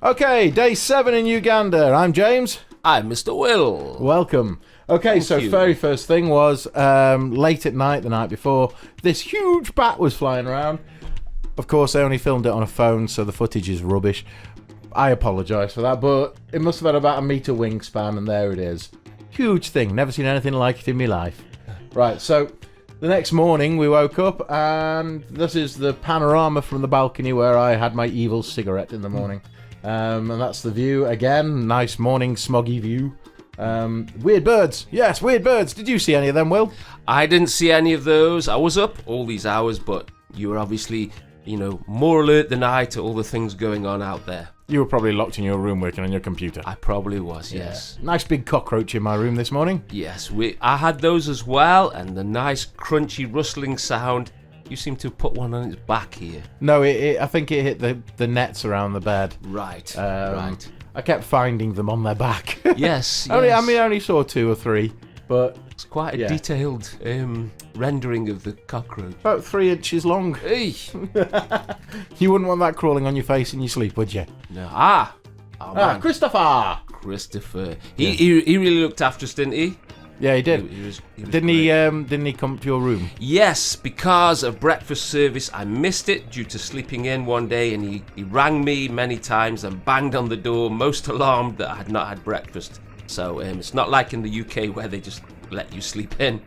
Okay, day 7 in Uganda. I'm James. I'm Mr. Will. Welcome. Okay, Thank you. very first thing was late at night, the night before, this huge bat was flying around. Of course, I only filmed it on a phone, so the footage is rubbish. I apologise for that, but it must have had about a metre wingspan, and there it is. Huge thing. Never seen anything like it in my life. Right, so the next morning we woke up, and this is the panorama from the balcony where I had my evil cigarette in the morning. And that's the view again. Nice morning, smoggy view. Weird birds. Yes, weird birds. Did you see any of them, Will? I didn't see any of those. I was up all these hours, but you were obviously, more alert than I to all the things going on out there. You were probably locked in your room working on your computer. I probably was, yes. Nice big cockroach in my room this morning. Yes, I had those as well, and the nice crunchy rustling sound. You seem to have put one on its back here. No, I think it hit the nets around the bed. Right, right. I kept finding them on their back. Yes, yes. I only saw 2 or 3, but it's quite a detailed rendering of the cockroach. About 3 inches long. Hey. You wouldn't want that crawling on your face in your sleep, would you? No. Man. Christopher. He really looked after us, didn't he? Yeah, he did. He was Didn't he come to your room? Yes, because of breakfast service, I missed it due to sleeping in one day, and he rang me many times and banged on the door, most alarmed that I had not had breakfast. So it's not like in the UK where they just let you sleep in.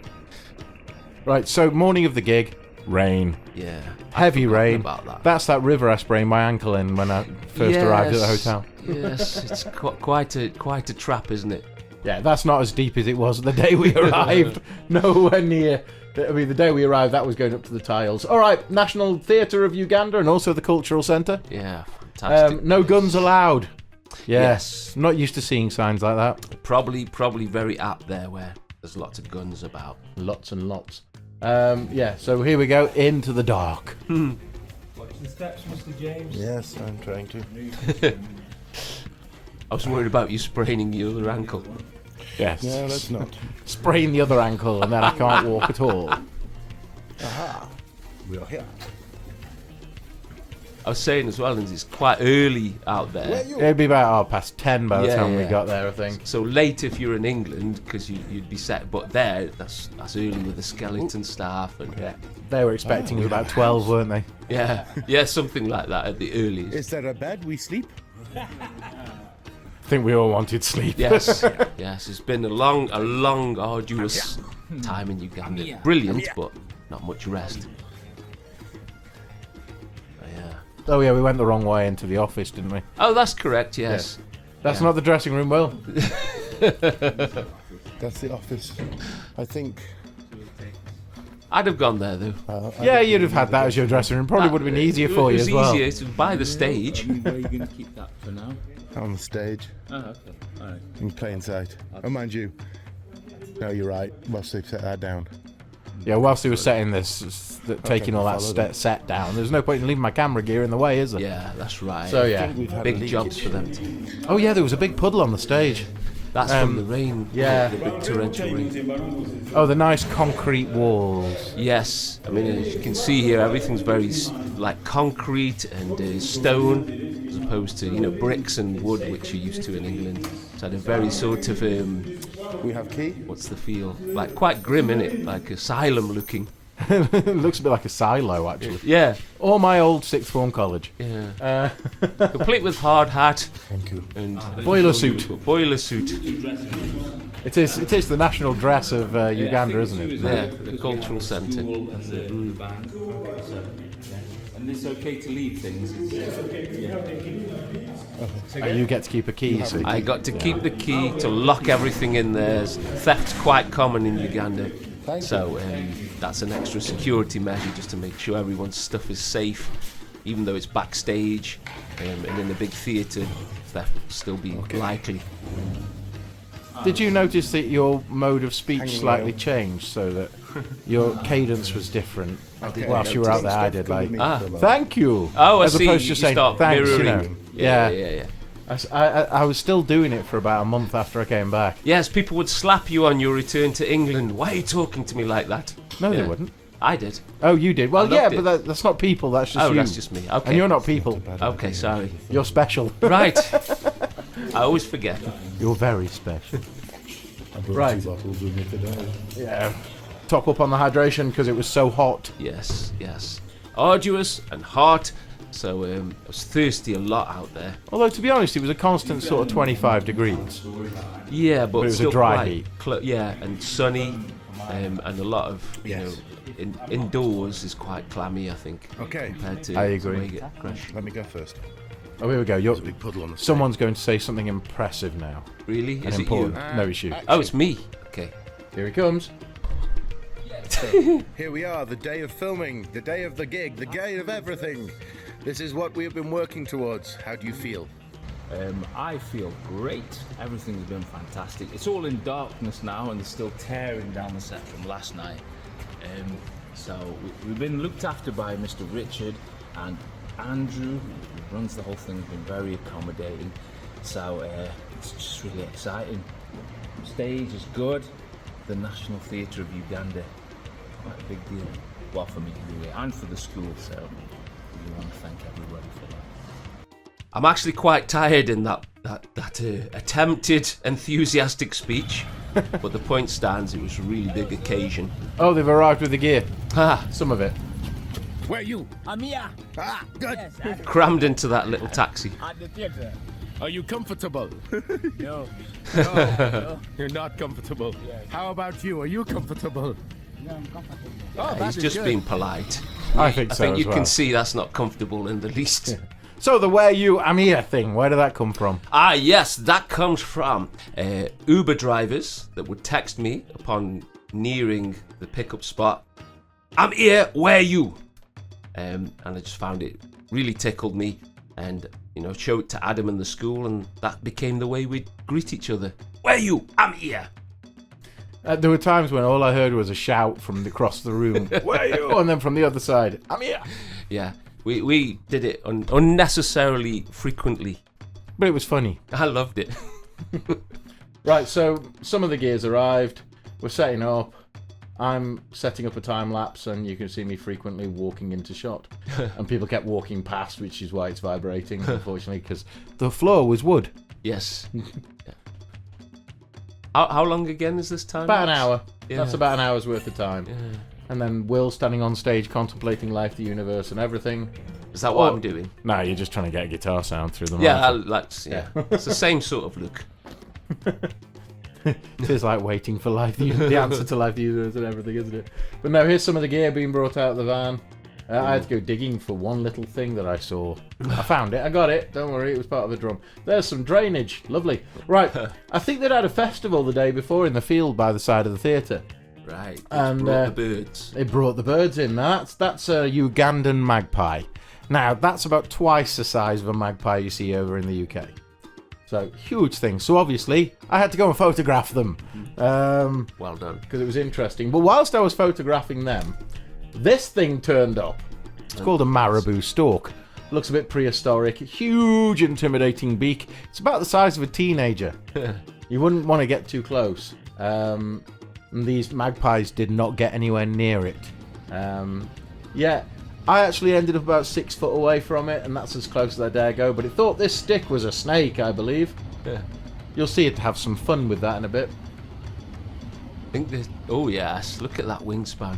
Right, so morning of the gig, rain. Yeah. Heavy rain. About that. That's that river I sprained my ankle in when I first arrived at the hotel. Yes, it's quite a trap, isn't it? Yeah, that's not as deep as it was the day we arrived. Nowhere near. The day we arrived, that was going up to the tiles. All right, National Theatre of Uganda and also the Cultural Centre. Yeah, fantastic. No guns allowed. Yes. I'm not used to seeing signs like that. Probably very apt there where there's lots of guns about. Lots and lots. So here we go, into the dark. Watch the steps, Mr. James. Yes, I'm trying to. I was worried about you spraining your other ankle. Yes. No, let's not. Sprain the other ankle and then I can't walk at all. Aha. We are here. I was saying as well, it's quite early out there. It'd be about 10 by the time we got there, I think. So late if you're in England, because you'd be set. But there, that's early with the skeleton staff. And They were expecting us about 12, weren't they? Yeah, something like that at the earliest. Is there a bed we sleep? I think we all wanted sleep. Yes, yes. It's been a long, arduous time in Uganda. Brilliant, but not much rest. Oh yeah, we went the wrong way into the office, didn't we? Oh, that's correct, yes. That's not the dressing room, Will. That's the office. I think. I'd have gone there, though. You'd have had that as your dressing room. Probably would have been easier for you as well. It was easier to buy the stage. Where are you going to keep that for now? On the stage. Oh, okay. All right. In plain sight. Oh, mind you. No, you're right. Whilst they've set that down. Yeah, whilst he was setting this, taking all that set down, there's no point in leaving my camera gear in the way, is there? Yeah, that's right. So yeah, big jobs for them too. Oh yeah, there was a big puddle on the stage. That's from the rain. Yeah. The big torrential rain. Oh, the nice concrete walls. Yes, I mean as you can see here, everything's very like concrete and stone, as opposed to bricks and wood, which you're used to in England. So a very sort of we have key. what's the feel? Like quite grim, innit? Like asylum looking. It looks a bit like a silo, actually. Yeah. Or my old sixth form college. Yeah. Complete with hard hat. Thank you. And Boiler suit. Boiler suit. It is the national dress of Uganda, isn't it? Yeah, the cultural centre. And it's okay to leave things? You get to keep a key, you see. I got to keep the key to lock everything in there. Theft's quite common in Uganda. So that's an extra security measure just to make sure everyone's stuff is safe, even though it's backstage and in the big theatre, theft will still be likely. Did you notice that your mode of speech slightly changed so that your cadence was different? Whilst you were out there, I did thank you. Oh, as I see. opposed to You saying start thanks, mirroring. Yeah. I was still doing it for about a month after I came back. Yes, people would slap you on your return to England. Why are you talking to me like that? No, they wouldn't. I did. Oh, you did. Well, I yeah, loved but it. that's not people. That's just Oh, you. that's just me. Okay. And you're not people. Okay, sorry. You're special. Right. I always forget. You're very special. I brought Right. 2 bottles with me today. Yeah. Top up on the hydration because it was so hot. Yes, yes. Arduous and hot. So I was thirsty a lot out there. Although, to be honest, it was a constant sort of 25 degrees. Yeah, but it was a still dry quite heat. Yeah, and sunny, and a lot of Yes. indoors is quite clammy, I think. Okay. Compared to I to agree. where you get fresh. Let me go first. Oh, here we go. There's a big puddle on the Someone's going to say something impressive now. Really? And Is it important. you? No, it's you. Oh, it's me. Okay. Here he comes. Here we are, the day of filming, the day of the gig, the day of everything. This is what we have been working towards. How do you feel? I feel great. Everything's been fantastic. It's all in darkness now, and they're still tearing down the set from last night. So we've been looked after by Mr. Richard and Andrew, who runs the whole thing, has been very accommodating. So it's just really exciting. Stage is good. The National Theatre of Uganda, quite a big deal. Well, for me anyway, and for the school. So we want to thank everybody for that. I'm actually quite tired in that attempted enthusiastic speech, but the point stands. It was a really big occasion. Oh, they've arrived with the gear. Ah, Some of it. Where are you? I'm here. Ah, good. Yes, crammed into that little taxi. at the theater. Are you comfortable? No, No, you're not comfortable. How about you? Are you comfortable? no, I'm comfortable. Oh, that He's is just good. being polite. I think I so think as you well. can see that's not comfortable in the least. So the "where you, I'm here" thing, where did that come from? Ah, yes, that comes from Uber drivers that would text me upon nearing the pickup spot. I'm here, where you? And I just found it really tickled me, and show it to Adam and the school, and that became the way we'd greet each other. Where you? I'm here. There were times when all I heard was a shout from across the room, "Where you?" And then from the other side, "I'm here." Yeah, we did it unnecessarily frequently. But it was funny. I loved it. Right, so some of the gear's arrived. We're setting up. I'm setting up a time lapse, and you can see me frequently walking into shot. And people kept walking past, which is why it's vibrating, unfortunately, because the floor was wood. Yes. Yeah. How long again is this time? About an lapse? hour. Yeah. That's about an hour's worth of time. Yeah. And then Will standing on stage contemplating life, the universe, and everything. Is that what Oh. I'm doing? No, you're just trying to get a guitar sound through the Yeah, monitor. it's the same sort of look. It is like waiting for life, the answer to life, the universe, and everything, isn't it? But no, here's some of the gear being brought out of the van. I had to go digging for one little thing that I saw. I found it. I got it. Don't worry, it was part of a drum. There's some drainage. Lovely. Right, I think they'd had a festival the day before in the field by the side of the theatre. Right. It's And, brought the birds. They brought the birds in. That's a Ugandan magpie. Now, that's about twice the size of a magpie you see over in the UK. So, huge thing. So, obviously, I had to go and photograph them. Well done. Because it was interesting. But whilst I was photographing them, this thing turned up. It's called a marabou stork. Looks a bit prehistoric. Huge, intimidating beak. It's about the size of a teenager. You wouldn't want to get too close. And these magpies did not get anywhere near it. Yeah, I actually ended up about 6 foot away from it, and that's as close as I dare go. But it thought this stick was a snake, I believe. Yeah. You'll see it have some fun with that in a bit. I think this. Oh yes, look at that wingspan.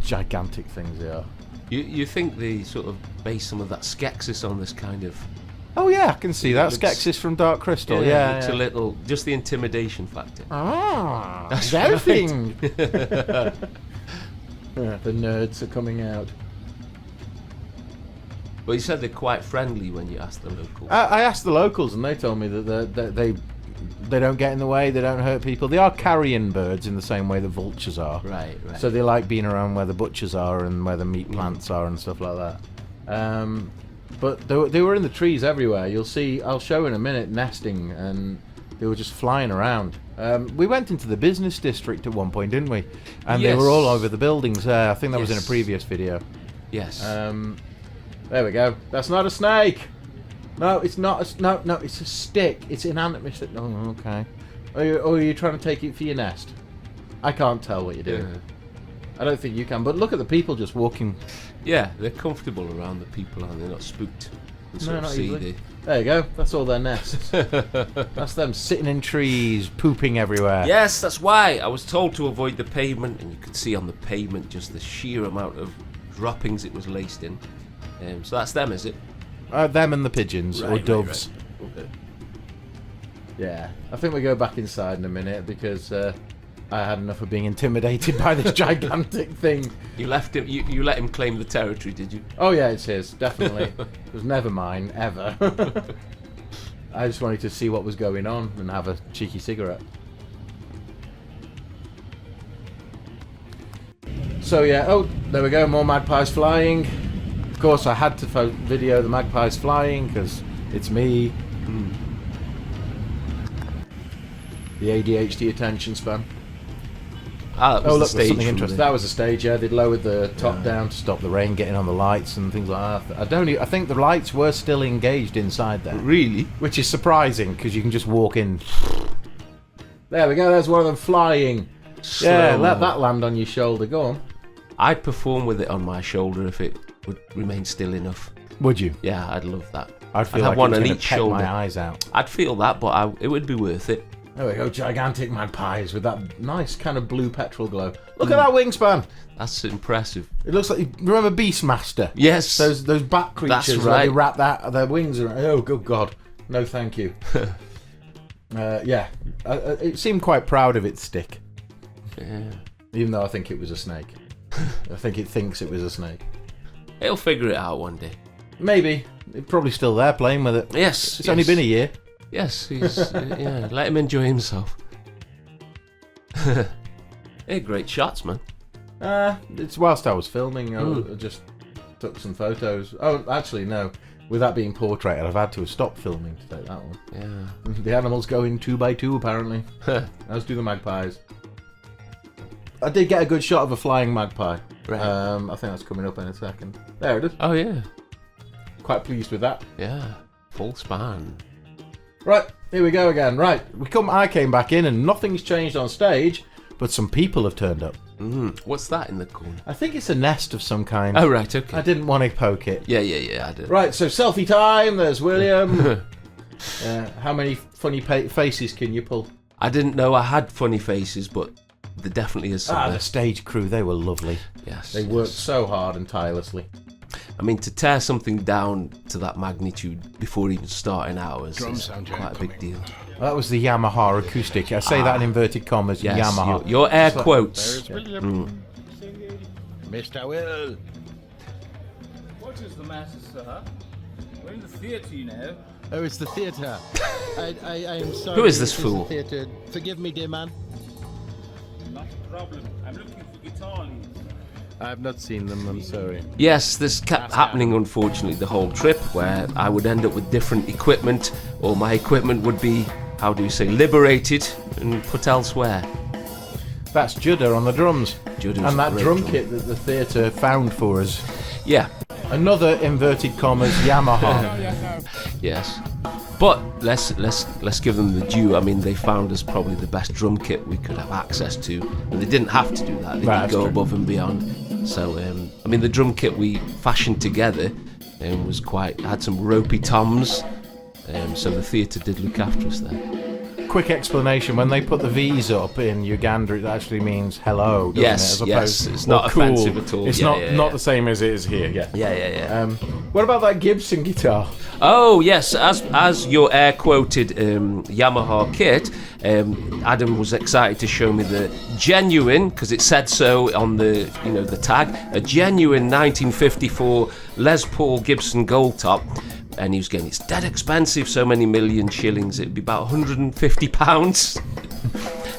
Gigantic things they are. You think they sort of base some of that skeksis on this kind of? Oh yeah, I can see that. looks- Skeksis from Dark Crystal. Yeah, It's a little, just the intimidation factor. Ah, That's Delphine. Yeah, the nerds are coming out. But you said they're quite friendly when you asked the locals. I asked the locals, and they told me that they don't get in the way. They don't hurt people. They are carrion birds in the same way that vultures are. Right. So they like being around where the butchers are and where the meat plants are and stuff like that. But they were in the trees everywhere. You'll see. I'll show in a minute nesting, and they were just flying around. We went into the business district at one point, didn't we? And they were all Yes. over the buildings there. I think that was in a Yes. previous video. Yes. There we go. That's not a snake. No, it's not. No, it's a stick. It's inanimate. Oh, okay. Are you trying to take it for your nest? I can't tell what you're doing. I don't think you can. But look at the people just walking. Yeah, they're comfortable around the people, aren't they? Not spooked. And sort of not see easily. There you go. That's all their nests. That's them sitting in trees, pooping everywhere. Yes, that's why I was told to avoid the pavement, and you could see on the pavement just the sheer amount of droppings it was laced in. So that's them, is it? Them and the pigeons or Right, doves. right. Okay. Yeah, I think we go back inside in a minute because I had enough of being intimidated by this gigantic thing. You left him. You let him claim the territory, did you? Oh yeah, it's his, definitely. It was never mine, ever. I just wanted to see what was going on and have a cheeky cigarette. So yeah, oh, there we go, more magpies flying. Of course, I had to video the magpies flying because it's me. The ADHD attention span. Ah, that was Oh the look, stage there's something from interesting. the- That was the stage. Yeah, they'd lowered the top down to stop the rain getting on the lights and things like that. I think the lights were still engaged inside there, Really? which is surprising because you can just walk in. There we go. There's one of them flying. Yeah, Slow-mo. let that land on your shoulder. Go on. I'd perform with it on my shoulder if it would remain still enough. Would you? Yeah, I'd love that. I'd feel have like one it's on gonna each peck shoulder. my eyes out. I'd feel that, but it would be worth it. There we go. Gigantic magpies with that nice kind of blue petrol glow. Look at that wingspan. That's impressive. It looks like, remember Beastmaster? Yes. Those bat creatures. That's where they right. wrap their wings around. Oh, good God. No, thank you. Yeah. It seemed quite proud of its stick. Yeah. Even though I think it was a snake. I think it thinks it was a snake. It'll figure it out one day. Maybe. It's probably still there playing with it. Yes. It's only been a year. Yes, he's yeah. Let him enjoy himself. Hey, great shots, man. It's whilst I was filming, I just took some photos. Oh, actually, no. With that being portrait, I've had to have stopped filming to take that one. Yeah. The animals go in 2 by 2 apparently. As do the magpies. I did get a good shot of a flying magpie. Right. I think that's coming up in a second. There it is. Oh yeah. Quite pleased with that. Yeah. Full span. Right, here we go again. Right, I came back in and nothing's changed on stage, but some people have turned up. What's that in the corner? I think it's a nest of some kind. Oh right, okay. I didn't want to poke it. Yeah, I did. Right, so selfie time. There's William. How many funny faces can you pull? I didn't know I had funny faces, but there definitely is some. The stage crew, they were lovely. Yes. They worked so hard and tirelessly. I mean, to tear something down to that magnitude before even starting hours is quite a big deal. That was the Yamaha acoustic. I say that in inverted commas, Yes, Yamaha. your air quotes. There's William. Mr. Will. What is the matter, sir? We're in the theatre, you know. Oh, it's the theatre. I am sorry. Who is this the fool? theatre. Forgive me, dear man. Not a problem. I'm looking for guitar leads. I've not seen them, I'm sorry. Yes, this kept happening, unfortunately, the whole trip, where I would end up with different equipment, or my equipment would be, how do you say, liberated and put elsewhere. That's Judah on the drums. Judah's and that great drum drum. kit that the theatre found for us. Yeah, Another inverted commas Yamaha. yes. But let's give them the due. I mean, they found us probably the best drum kit we could have access to, and they didn't have to do that. They Right, could that's go true. above and beyond. So, I mean, the drum kit we fashioned together was had some ropey toms. So the theatre did look after us there. Quick explanation: when they put the V's up in Uganda, it actually means hello, doesn't Yes, it? As yes, opposed it's not or cool. offensive at all. It's Yeah, not yeah. the same as it is here. Yeah. Yeah. What about that Gibson guitar? Oh yes, as your air quoted Yamaha kit, Adam was excited to show me the genuine, because it said so on the the tag, a genuine 1954 Les Paul Gibson Gold Top, and he was getting it's dead expensive, so many million shillings, it'd be about £150.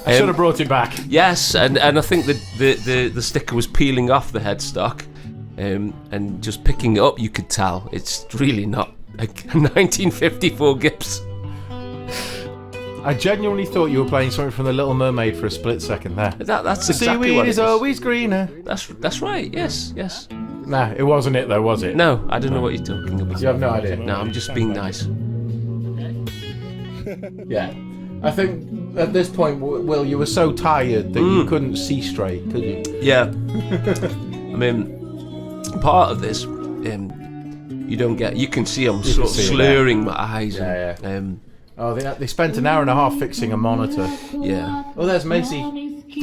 I should have brought it back. Yes, and I think the sticker was peeling off the headstock, and just picking it up, you could tell it's really not a 1954 Gibbs. I genuinely thought you were playing something from The Little Mermaid for a split second there. That's The exactly seaweed what it is is. always greener. That's right. Yes. Nah, it wasn't it though, was it? No, I don't know what you're talking about. You have no idea. No, I'm just being nice. Yeah. I think at this point, Will, you were so tired that you couldn't see straight, could you? Yeah. I mean, part of this, you don't get. You can see I'm sort of see it slurring my eyes. Yeah, and, Oh, they spent an hour and a half fixing a monitor. yeah. Oh, there's Macy.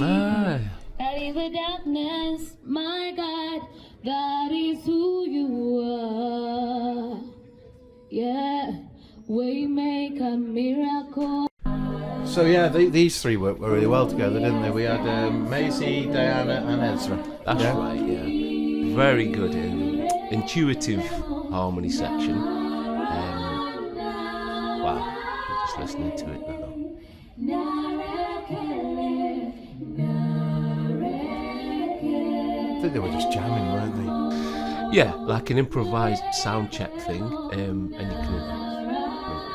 Ah. That is the darkness, my God, that is who you are. Yeah, we make a miracle. So yeah, these three worked really well together, didn't they? We had Macy, Diana, and Ezra. That's Yeah? right, yeah. Very good, intuitive harmony section. Wow, I'm just listening to it now. I think they were just jamming, weren't they? Yeah, like an improvised sound check thing, and you can.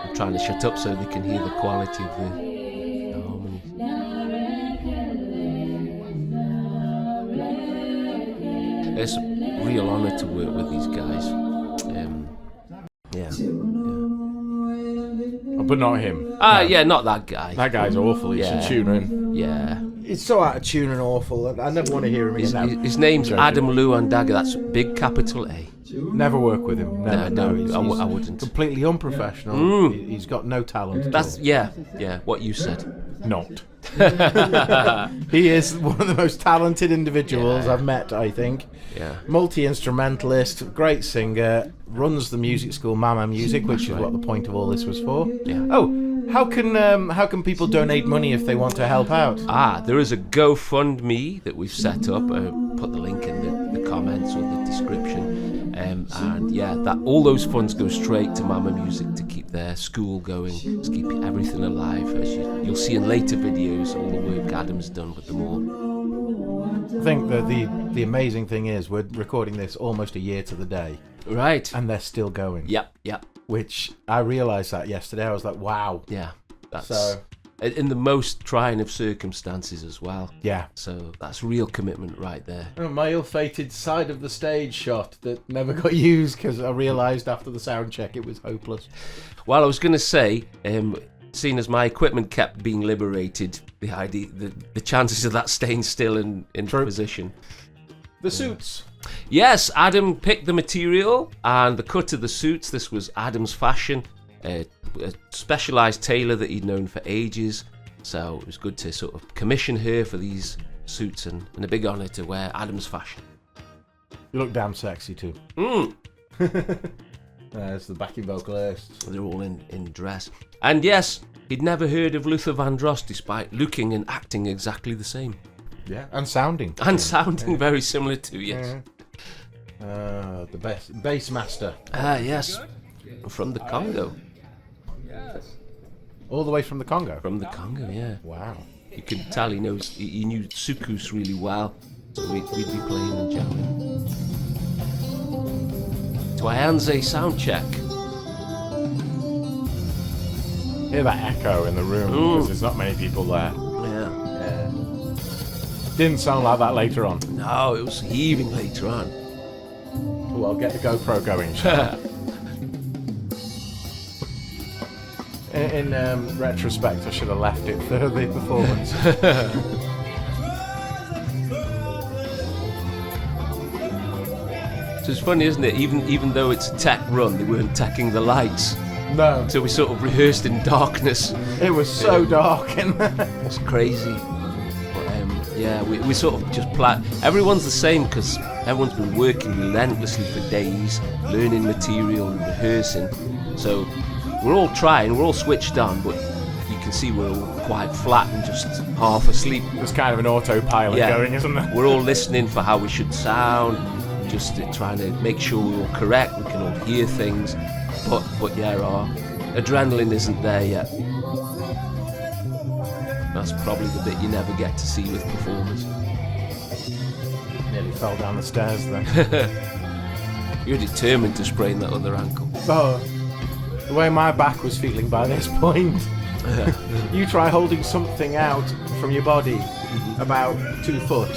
I'm trying to shut up so they can hear the quality of the harmony. It's a real honour to work with these guys. Yeah. Oh, but not him. Yeah, not that guy. That guy's awful. He's Yeah. a tuner. Yeah. It's so out of tune and awful. I never want to hear him again. His name's Joking. Adam Luandaga. That's big capital A. Never work with him. Never. No, He's I wouldn't. completely unprofessional. He's got no talent. at That's all. yeah. What you said. Not. He is one of the most talented individuals I've met, I think. Yeah. Multi-instrumentalist, great singer, runs the music school Mama Music, which is what the point of all this was for. Yeah. Oh, how can people donate money if they want to help out? There is a GoFundMe that we've set up. Put the link in the comments or the description. And yeah, that all those funds go straight to Mama Music to keep their school going, to keep everything alive. As you'll see in later videos, all the work Adam's done with them all. I think that the amazing thing is we're recording this almost a year to the day, Right. and they're still going. Yep. Which I realised that yesterday. I was like, wow. Yeah. That's So- in the most trying of circumstances as well. Yeah. So that's real commitment right there. Oh, my ill-fated side of the stage shot that never got used because I realised after the sound check it was hopeless. Well, I was going to say, seeing as my equipment kept being liberated, the chances of that staying still in True. position. The suits. Yes, Adam picked the material and the cut of the suits. This was Adam's fashion, a specialised tailor that he'd known for ages. So it was good to sort of commission her for these suits and a big honour to wear Adam's fashion. You look damn sexy too. There's the backing vocalists. They're all in dress. And yes, he'd never heard of Luther Vandross despite looking and acting exactly the same. Yeah, and sounding. And sounding very similar to, yes. The best bass master. Yes. From the Congo. All the way from the Congo. From the Congo, yeah. Wow. You can tell he knew soukous really well. So we'd be playing and jamming. To Ayanze sound check. Hear that echo in the room because there's not many people there. Yeah. Didn't sound like that later on. No, it was heaving later on. Oh, I'll get the GoPro going. In retrospect, I should have left it for the performance. So it's funny, isn't it? Even though it's a tech run, they weren't teching the lights. No, So we sort of rehearsed in darkness. it was so dark in there. It's crazy. But, yeah, we sort of just plan. Everyone's the same because everyone's been working relentlessly for days, learning material and rehearsing. So we're all trying, we're all switched on, but you can see we're all quite flat and just half asleep. There's kind of an autopilot Yeah. going, isn't there? We're all listening for how we should sound, just trying to make sure we're all correct, we can all hear things. But yeah, our adrenaline isn't there yet. That's probably the bit you never get to see with performers. Nearly fell down the stairs then. You're determined to sprain that other ankle. Oh, the way my back was feeling by this point. You try holding something out from your body about 2 foot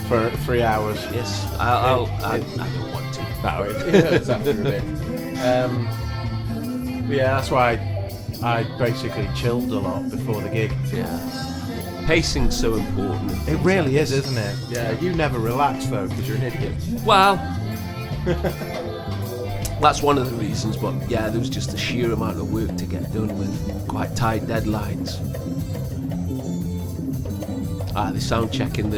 for 3 hours. Yes, I don't want to. No, it hurts after a bit. Yeah, that's why I basically chilled a lot before the gig. Yeah. Pacing's so important. It really is, isn't it? Yeah, you never relax though, because you're an idiot. Well, that's one of the reasons, but yeah, there was just a sheer amount of work to get done with quite tight deadlines. The sound check in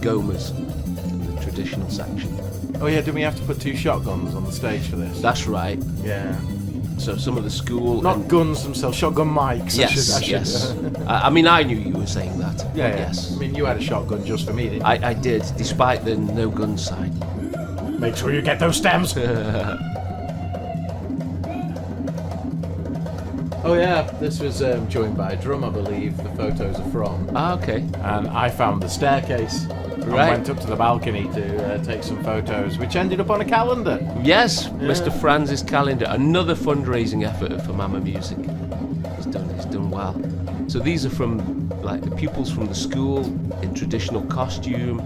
Goma's, the traditional section. Oh yeah, didn't we have to put 2 shotguns on the stage for this? That's right. Yeah. So some of the school... Not guns themselves, shotgun mics. Yes, yes. I mean, I knew you were saying that. Yeah, yeah. Yes. I mean, you had a shotgun just for me, didn't you? I did, despite the no gun sign. Make sure you get those stems. Oh yeah, this was joined by a drum, I believe. The photos are from. Okay. And I found the staircase. And Right. went up to the balcony to take some photos, which ended up on a calendar. Yes, Mr. Franz's calendar, another fundraising effort for Mama Music. He's done well. So these are from like the pupils from the school in traditional costume.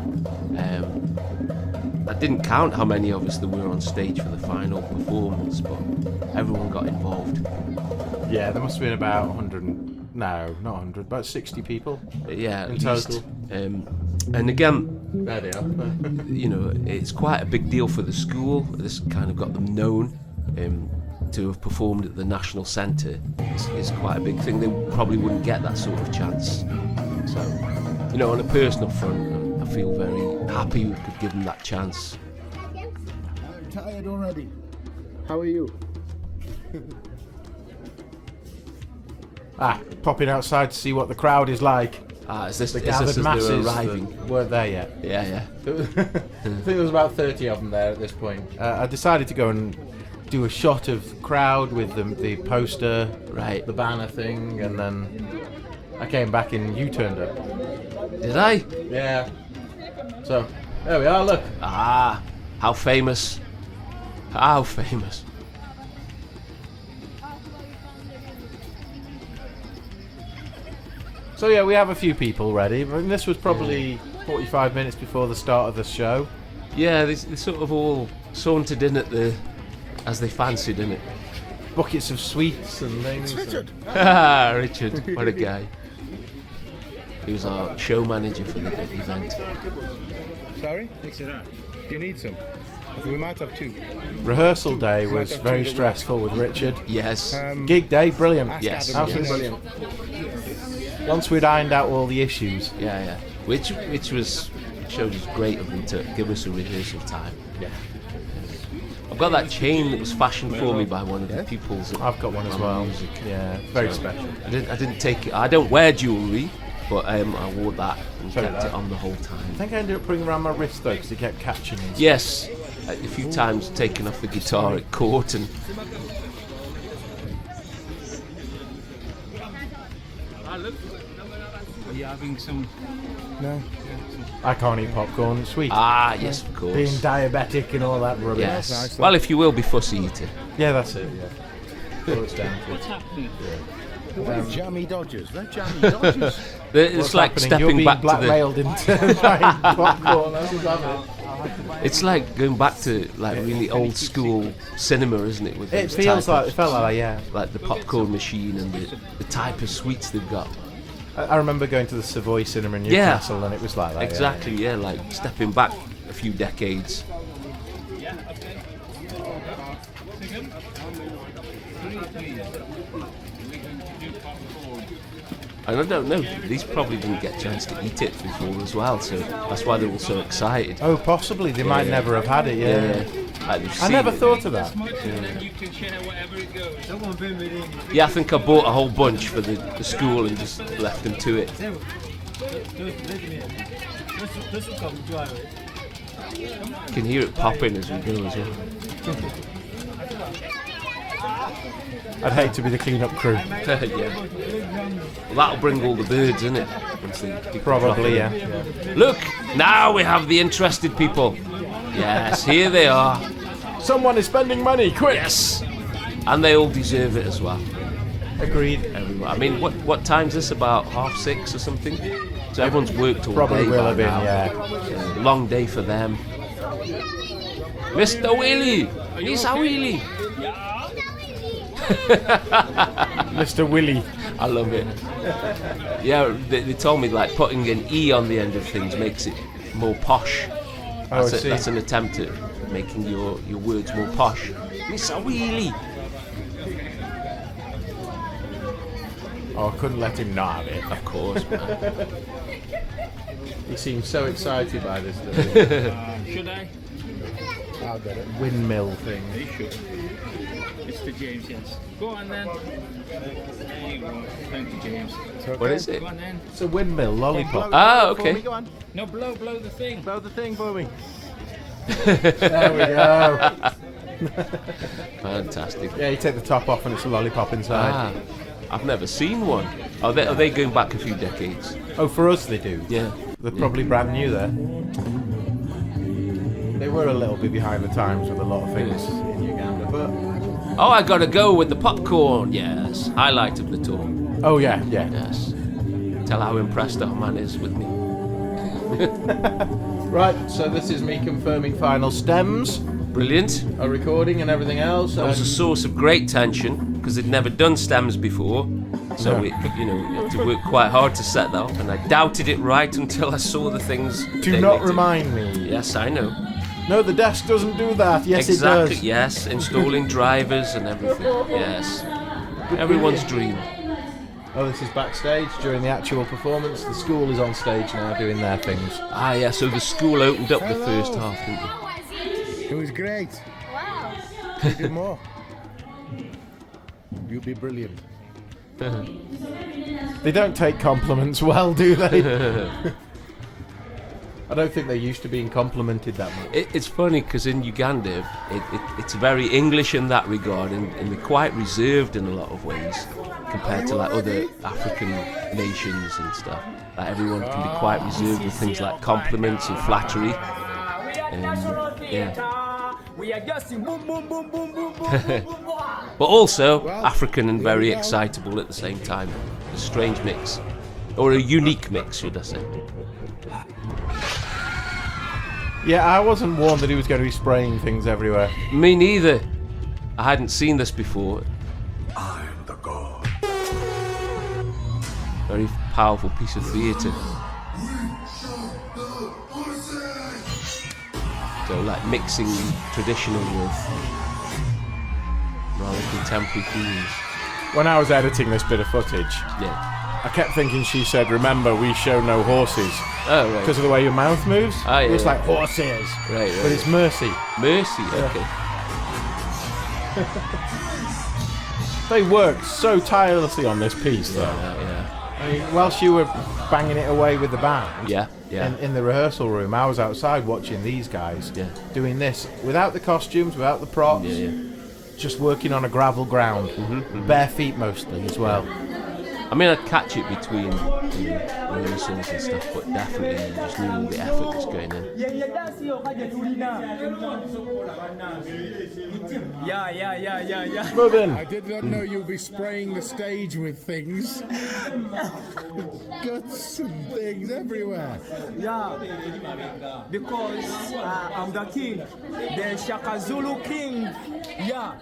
I didn't count how many of us there were on stage for the final performance, but everyone got involved. Yeah, there must have been about 100. No, not 100, about 60 people. Yeah, at In least. total. And again, There they are. you know, it's quite a big deal for the school. This kind of got them known. To have performed at the National Centre is quite a big thing. They probably wouldn't get that sort of chance. So, you know, on a personal front, I feel very happy we could give them that chance. I'm tired already. How are you? Popping outside to see what the crowd is like. Is this The as gathered they're masses arriving? that weren't there yet. Yeah, yeah. I think there was about 30 of them there at this point. I decided to go and do a shot of the crowd with the poster, Right. the banner thing, and then I came back and you turned up. Did I? Yeah. So, there we are, look. How famous. How famous. So yeah, we have a few people ready, but this was probably 45 minutes before the start of the show. Yeah, they sort of all sauntered in as they fancied, innit? Buckets of sweets and things. Richard. Richard, what a guy. He was our show manager for the event. Sorry? You need some? We might have 2. Rehearsal day was very stressful with Richard. Yes. Gig day, brilliant. Yes. Absolutely yes. brilliant. Once we'd ironed out all the issues. Yeah, yeah. Which showed us great of them to give us a rehearsal time. Yeah. I've got that chain that was fashioned for me by one of the pupils. At I've got one as Mama well. Music. Yeah, very special. I didn't take it. I don't wear jewellery, but I wore that and So kept did I. it on the whole time. I think I ended up putting it around my wrist though, because it kept catching me. Yes, a few times taking off the guitar at court and. Are you having some? No. I can't eat popcorn, it's sweet. Yes, of course. Being diabetic and all that rubbish. Yes. nice, Well, if you will be fussy eater. Yeah, that's it, yeah. All it's down to. What's happening? Jammy Dodgers. They're jammy Dodgers. It's What's like happening? stepping You're being back blackmailed into buying popcorn. That's what's happening. It's like going back to like really old school cinema, isn't it? With It those feels type like, of- it felt like, yeah. like the popcorn machine and the type of sweets they've got. I remember going to the Savoy Cinema in Yeah. Newcastle and it was like that. yeah. Exactly, yeah, like stepping back a few decades. And I don't know, these probably didn't get a chance to eat it before as well, so that's why they're all so excited. Oh, possibly. They might never have had it, yeah. Like they've I seen never it. thought of that. Yeah, I think I bought a whole bunch for the school and just left them to it. You can hear it popping as we go as well. I'd hate to be the clean-up crew. Yeah. Well, that'll bring all the birds, innit? Once they keep Probably, dropping. yeah. Look, now we have the interested people. Yes, here they are. Someone is spending money, quick! Yes, and they all deserve it as well. Agreed. Everyone. I mean, what time's this? About 6:30 or something. So everyone's worked all Probably day will by have been, now. yeah. Long day for them. Mr. Willie, Miss Willie. Mr. Willie. I love it. Yeah, they told me like putting an E on the end of things makes it more posh. Oh, I see. That's an attempt at making your words more posh. Mr. Wheelie. Oh, I couldn't let him not have it. Of course, man. He seems so excited by this little Should I? I'll get it. windmill thing. You should. Mr. James, yes. Go on then. There you go. Thank you, James. What is it? Go on then. It's a windmill lollipop. Ah, For me, okay. go on. No, blow the thing. Blow the thing for me. There we go. Fantastic. Yeah, you take the top off and it's a lollipop inside. Ah, I've never seen one. Are they going back a few decades? Oh, for us they do. Yeah. They're probably brand new there. They were a little bit behind the times with a lot of things in Uganda, but... Oh, I gotta go with the popcorn. Yes, highlight of the tour. Oh, yeah, yeah. Yes. Tell how impressed our man is with me. Right, so this is me confirming final stems, Brilliant. a recording and everything else. That was a source of great tension because they'd never done stems before. So No. we had to work quite hard to set that up, and I doubted it right until I saw the things. Do they not did. remind me. Yes, I know. No, the desk doesn't do that. Yes, Exactly. it does. Yes, installing drivers and everything. Yes, everyone's dream. Oh, this is backstage during the actual performance. The school is on stage now doing their things. Ah, yeah. So the school opened up the Hello. first half, didn't it? It was great. Wow. Do more. You'll be brilliant. They don't take compliments well, do they? I don't think they're used to being complimented that much. It's funny because in Uganda, it's very English in that regard, and they're quite reserved in a lot of ways compared to like other African nations and stuff. Like everyone can be quite reserved with things like compliments and flattery. Yeah. We are just boom, boom, boom, boom, boom, boom, boom, boom. But also African and very excitable at the same time. A strange mix. Or a unique mix, should I say. Yeah, I wasn't warned that he was going to be spraying things everywhere. Me neither. I hadn't seen this before. I'm the god. Very powerful piece of theatre. So like mixing traditional with rather contemporary themes. When I was editing this bit of footage, Yeah. I kept thinking she said, "Remember, we show no horses," Oh, right. because of the way your mouth moves. Ah, yeah, It's yeah. like horses, Right, but it's mercy. Mercy, okay. They worked so tirelessly on this piece, though. Yeah. I mean, whilst you were banging it away with the band, Yeah. in the rehearsal room, I was outside watching these guys doing this without the costumes, without the props, Yeah. just working on a gravel ground, bare feet mostly as well. I mean, I'd catch it between rehearsals and stuff, but definitely you just knew all the effort that's going in. Yeah. Moving. I did not know you'd be spraying the stage with things. Guts and things everywhere. Yeah, because I'm the king, the Shaka Zulu king. Yeah.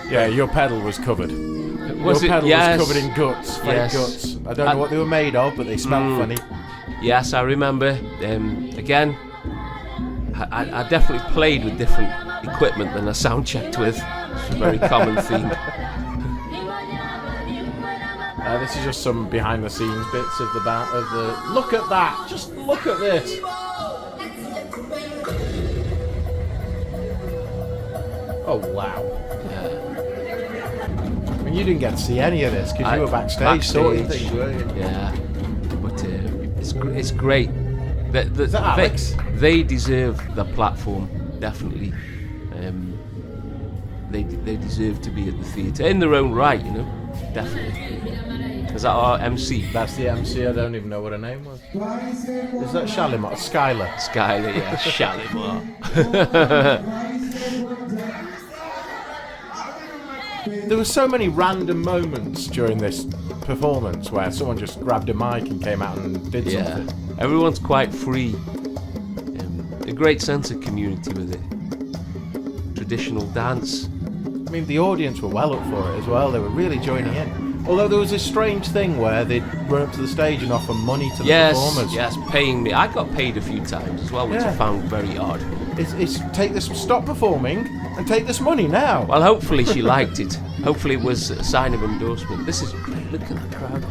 Yeah, your pedal was covered. Was your it? pedal Yes. was covered in guts, fake Yes. guts. I don't know what they were made of, but they smelled funny. Yes, I remember. Again, I definitely played with different equipment than I sound checked with. It's a very common theme. This is just some behind-the-scenes bits of the band. Look at that! Just look at this. Oh wow! I mean, you didn't get to see any of this because you were backstage sorting things, weren't you? Yeah, but it's great. Is that Alex? They deserve the platform, definitely. They deserve to be at the theatre in their own right, you know, definitely. Is that our MC? That's the MC. I don't even know what her name was. Is that Shalimar? Skylar. Skylar, yeah, Shalimar. There were so many random moments during this performance where someone just grabbed a mic and came out and did Yeah, something. everyone's quite free. A great sense of community with it. Traditional dance, I mean, the audience were well up for it as well. They were really joining in. Although there was this strange thing where they'd run up to the stage and offer money to the performers. Yes, paying me. I got paid a few times as well, which I found very odd. It's take this, stop performing, and take this money now. Well, hopefully she liked it. Hopefully it was a sign of endorsement. This is great. Look at that crowd.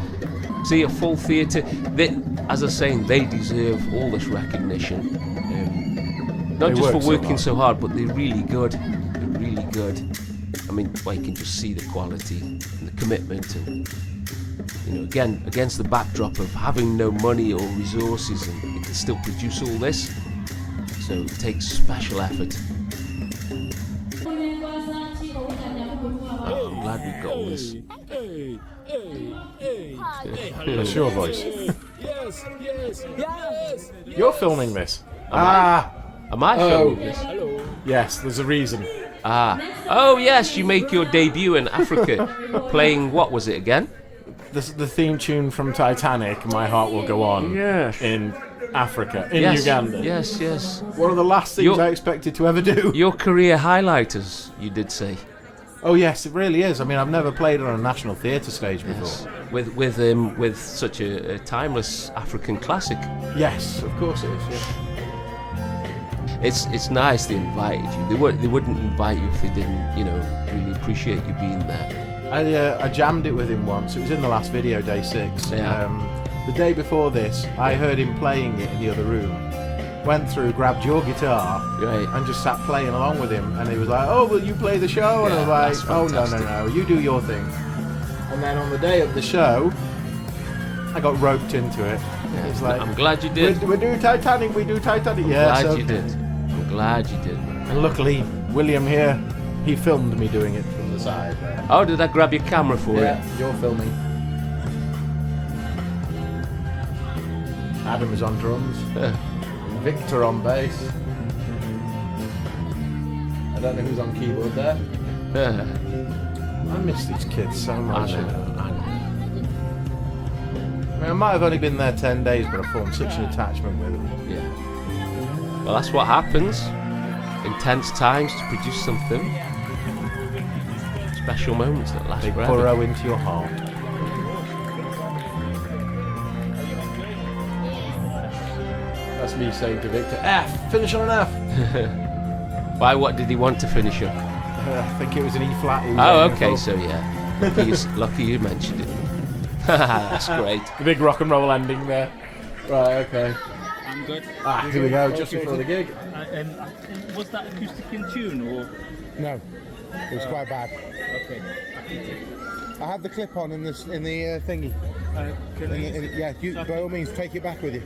See, a full theatre. As I was saying, they deserve all this recognition. Not They just for work so working hard. so hard, but they're really good. They're really good. I mean, well, you can just see the quality and the commitment, and again, against the backdrop of having no money or resources, and you can still produce all this. So it takes special effort. I'm glad we've got all this. That's your voice. Yes. You're filming this. Am I filming this? Yes, there's a reason. Oh yes, you make your debut in Africa, playing what was it again? The theme tune from Titanic, "My Heart Will Go On," Yes. in Africa, in Yes, Uganda. Yes. One of the last things I expected to ever do. Your career highlight, as you did say. Oh yes, it really is. I mean, I've never played on a national theatre stage before. With such a timeless African classic. Yes, of course it is. Yeah. It's nice they invited you. They wouldn't invite you if they didn't, really appreciate you being there. I jammed it with him once. It was in the last video, day 6. Yeah. The day before this, I heard him playing it in the other room. Went through, grabbed your guitar, Right. and just sat playing along with him. And he was like, "Oh, will you play the show?" And I was that's like, "Oh, fantastic. no, you do your thing." And then on the day of the show, I got roped into it. It's like, I'm glad you did. We do Titanic. Yeah, Glad so you did. I'm glad you did. And luckily, William here, he filmed me doing it from the side. Oh, did I grab your camera for Yeah, it? you're filming. Adam is on drums. Victor on bass. I don't know who's on keyboard there. I miss these kids so I much. know. I mean, I might have only been there 10 days, but I formed such an attachment with them. Yeah. Well, that's what happens. Intense times to produce something. Special moments that last They forever. burrow into your heart. That's me saying to Victor, F, finish on an F. Why? What did he want to finish up? I think it was an E flat. he was Oh, aiming okay. for. So yeah, lucky you mentioned it. That's great. The big rock and roll ending there. Right, okay. I'm good. Here we go, just before the gig. Was that acoustic in tune or? No, it was quite bad. Okay. I have the clip on in the thingy. By all means, take it back with you.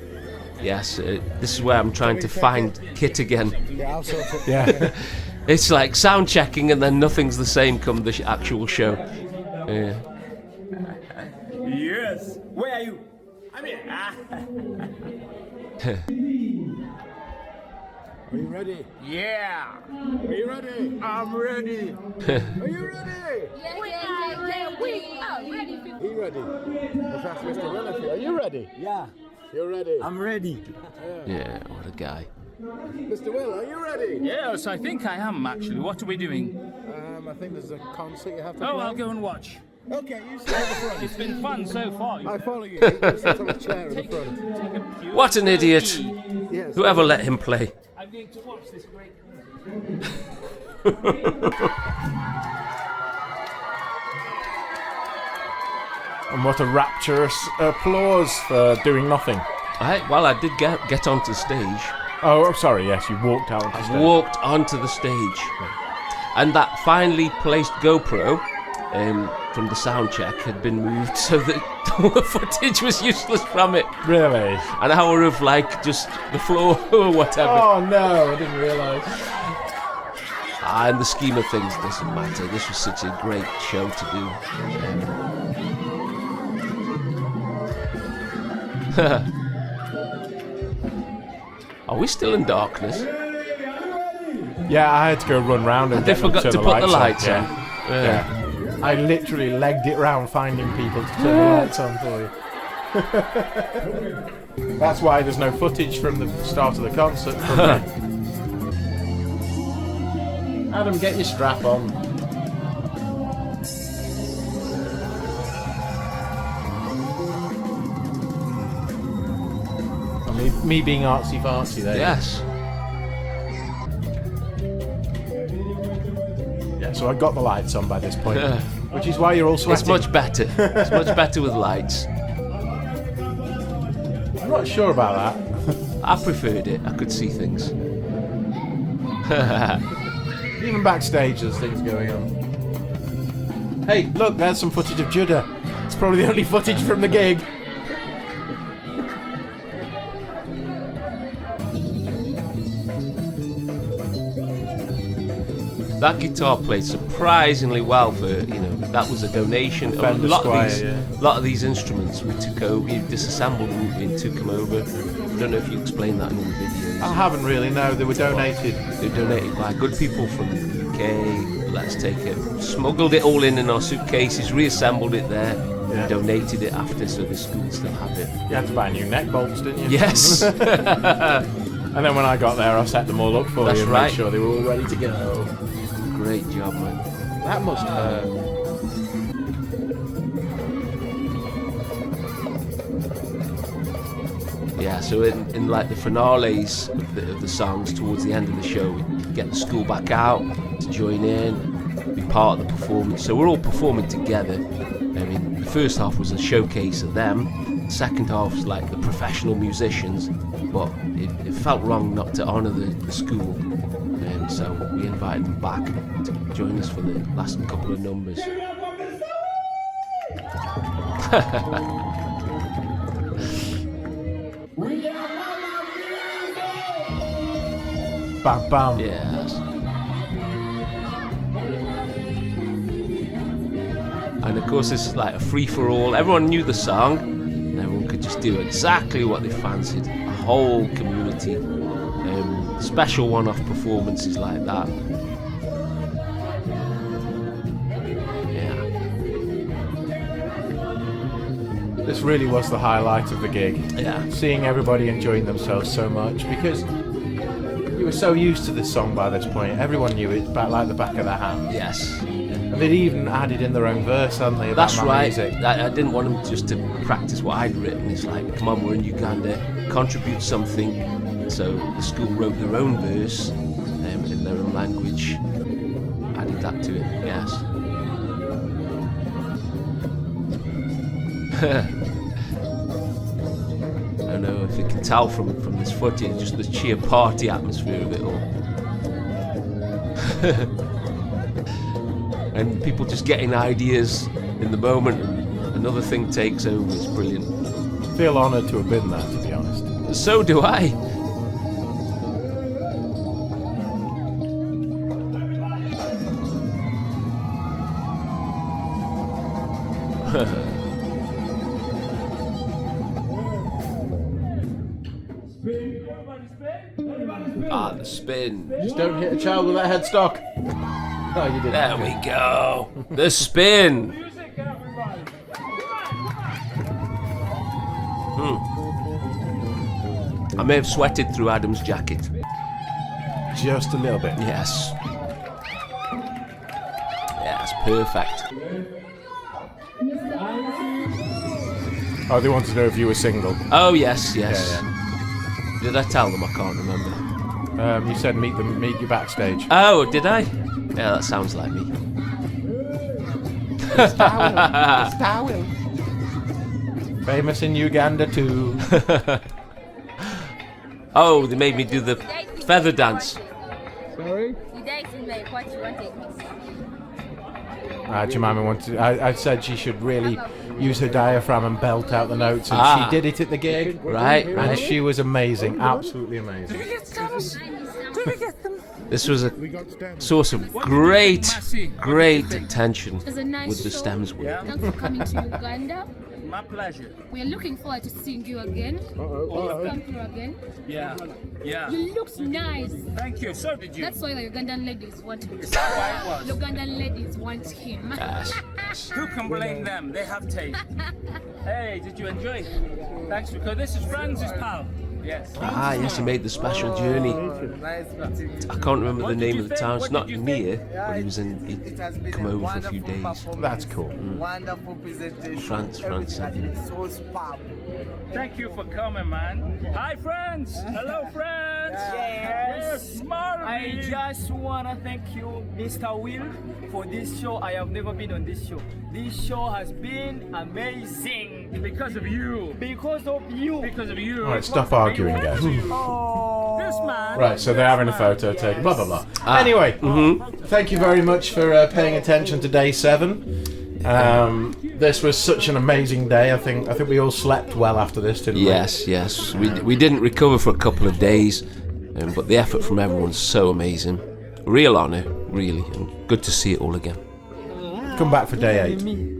Yes, this is where I'm trying to find Kit again. Yeah, I'll sort it. Yeah. It's like sound checking and then nothing's the same come the actual show. Yeah. Yes. Where are you? I'm here. Are you ready? Yeah. Are you ready? I'm ready. Are you ready? We are ready. Are you ready? Let's ask Mr. Willis. Are you ready? Yeah. You're ready. I'm ready. Yeah, what a guy. Mr. Will, are you ready? Yes, I think I am actually. What are we doing? I think there's a concert you have to Oh, play. I'll go and watch. Okay, you sit at the front. It's been fun so far. I follow you. You sit on the chair in the front. What an idiot! Yes. Whoever let him play. I'm going to watch this great. And what a rapturous applause for doing nothing. I did get onto stage. Oh, sorry, yes, you walked out onto stage. Walked onto the stage. And that finely placed GoPro from the sound check had been moved so that the footage was useless from it. Really? An hour of just the floor or whatever. Oh no, I didn't realise. In the scheme of things, it doesn't matter. This was such a great show to do. Are we still in darkness? Yeah, I had to go run round and They get them forgot to turn put the lights on. on. Yeah. I literally legged it round finding people to turn the lights on for you. That's why there's no footage from the start of the concert. From Adam, get your strap on. Me being artsy fartsy there. Yes. Yeah, so I got the lights on by this point, which is why you're all sweating. It's much better. It's much better with lights. I'm not sure about that. I preferred it. I could see things. Even backstage, there's things going on. Hey, look, there's some footage of Judah. It's probably the only footage from the gig. That guitar played surprisingly well for, that was a donation. A Fender lot Squire, of these, lot of these instruments we took over, we disassembled them and took them over. I don't know if you explained that in the videos. I haven't really, no, they were donated. They were donated by good people from the UK. Let's take it. Smuggled it all in our suitcases, reassembled it there, and donated it after, so the school still have it. You had to buy new neck bolts, didn't you? Yes. And then when I got there, I set them all up for That's you and right. made sure they were all ready to go. Great job, man. That must hurt. Yeah, so in like the finales of the songs towards the end of the show, we get the school back out to join in, be part of the performance. So we're all performing together. I mean, the first half was a showcase of them. The second half was like the professional musicians, but it felt wrong not to honour the school. So we invited them back to join us for the last couple of numbers. Bam, bam. Yes. And of course, this is like a free-for-all. Everyone knew the song, and everyone could just do exactly what they fancied. A whole community. Special one-off performances like that. Yeah. This really was the highlight of the gig. Yeah. Seeing everybody enjoying themselves so much, because you were so used to this song by this point. Everyone knew it like the back of their hand. Yes. And they'd even added in their own verse, hadn't they? About That's my right. music. I didn't want them just to practice what I'd written. It's like, come on, we're in Uganda, contribute something. So the school wrote their own verse in their own language, added that to it, yes. I don't know if you can tell from this footage, just the sheer party atmosphere of it all. And people just getting ideas in the moment, and another thing takes over. It's brilliant. I feel honoured to have been there, to be honest. So do I. The spin. Just don't hit a child with that headstock. Oh, you did. There we go. The spin. I may have sweated through Adam's jacket. Just a little bit. Yes. Yes, perfect. Oh, they wanted to know if you were single. Oh, yes, yes. Yeah, Did I tell them? I can't remember. You said meet you backstage. Oh, did I? Yeah, that sounds like me. Famous in Uganda too. Oh, they made me do the feather dance. You dated me, what you wanted me. Jemima wanted. I said she should really use her diaphragm and belt out the notes, and she did it at the gig. Right, And right. she was amazing, absolutely amazing. This was a source of great attention It was a nice with the show. stems work. Thanks for coming to Uganda. My pleasure. We are looking forward to seeing you again. Please come through again. Yeah. You look nice. Thank you. So did you. That's why the Ugandan ladies want him. Is that why it was? The Ugandan ladies want him. Yes. Who can blame them? They have taste. Hey, did you enjoy? Thanks, because this is Francis' pal. Yes. Ah, yes, he made the special journey. Nice meeting you. I can't remember the name of the town. It's What not did you think? near, but he was in. It He'd has been come a over for a few wonderful days. performance. That's cool. Wonderful presentation. France, Everything has yeah. been so superb. Thank you for coming, man. Hi, friends. Hello, friends. Yes. Marvin. I just want to thank you, Mr. Will, for this show. I have never been on this show. This show has been amazing. Because of you. Because of you. Because of you. Right, stop arguing, guys. Oh. This man. Right, so they're having a photo taken. Blah blah blah. Anyway, thank you very much for paying attention to day 7. This was such an amazing day. I think we all slept well after this, didn't we? Yes. We didn't recover for a couple of days, but the effort from everyone's so amazing. Real honour, really, and good to see it all again. Come back for day 8.